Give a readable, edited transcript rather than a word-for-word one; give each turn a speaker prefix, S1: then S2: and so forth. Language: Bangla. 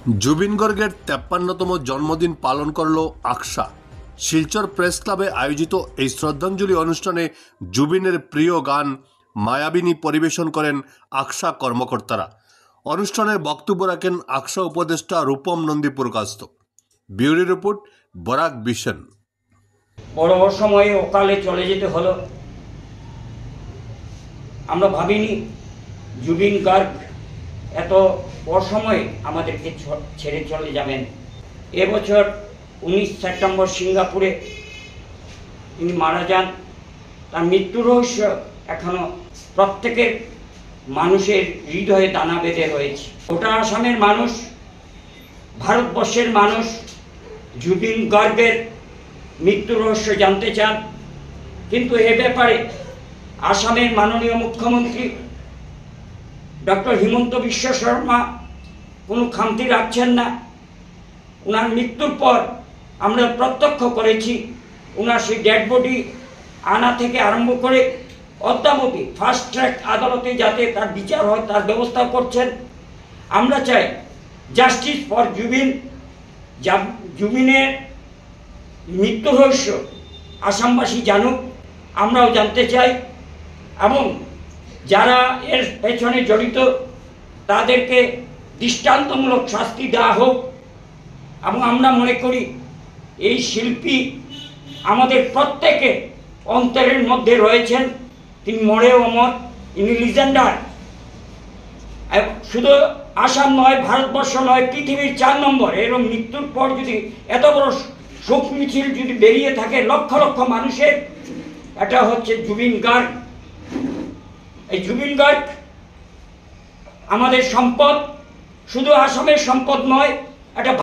S1: জুবিন গর্গের 53তম জন্মদিন পালন করল আকশা। শিলচর প্রেস ক্লাবে আয়োজিত এই শ্রদ্ধাঞ্জলি অনুষ্ঠানে জুবিনের প্রিয় গান মায়াবিনী পরিবেশন করেন আকশা কর্মকর্তারা। অনুষ্ঠানের বক্তব্য রাখেন আকশা উপদেষ্টা রূপম নন্দী পুরকাস্ত। ব্যুরো রিপোর্ট, বরাক বিশন।
S2: বড় সময়ে অকালে চলে যেতে হলো। আমরা ভাবিনি জুবিন গার্গ এত অসময়ে আমাদেরকে ছেড়ে চলে যাবেন। এবছর 19 সেপ্টেম্বর সিঙ্গাপুরে তিনি মারা যান। তার মৃত্যু রহস্য এখনো প্রত্যেকের মানুষের হৃদয়ে দানা বেঁধে রয়েছে। গোটা আসামের মানুষ, ভারতবর্ষের মানুষ জুবিন গার্গের মৃত্যু রহস্য জানতে চান, কিন্তু এ ব্যাপারে আসামের মাননীয় মুখ্যমন্ত্রী ডক্টর হিমন্ত বিশ্ব শর্মা কোনো খামতি রাখছেন না। ওনার মৃত্যুর পর আমরা প্রত্যক্ষ করেছি ওনার সেই ডেড বডি আনা থেকে আরম্ভ করে অদ্যাবধি ফাস্ট ট্র্যাক আদালতে যাতে তার বিচার হয় তার ব্যবস্থা করছেন। আমরা চাই জাস্টিস ফর জুবিন। জুবিনের মৃত্যু রহস্য আসামবাসী জানুক, আমরাও জানতে চাই, এবং যারা এর পেছনে জড়িত তাদেরকে দৃষ্টান্তমূলক শাস্তি দেওয়া হোক। এবং আমরা মনে করি এই শিল্পী আমাদের প্রত্যেকের অন্তরের মধ্যে রয়েছেন, তিনি মরেও অমর, ইনি লিজেন্ডার। শুধু আসাম নয়, ভারতবর্ষ নয়, পৃথিবীর 4 নম্বর। এরকম মৃত্যুর পর যদি এত বড় শোক মিছিল যদি বেরিয়ে থাকে লক্ষ লক্ষ মানুষের, এটা হচ্ছে জুবিন গার্গ। এই জুবিন গার্গ আমাদের সম্পদ, শুধু আসামের সম্পদ নয়, এটা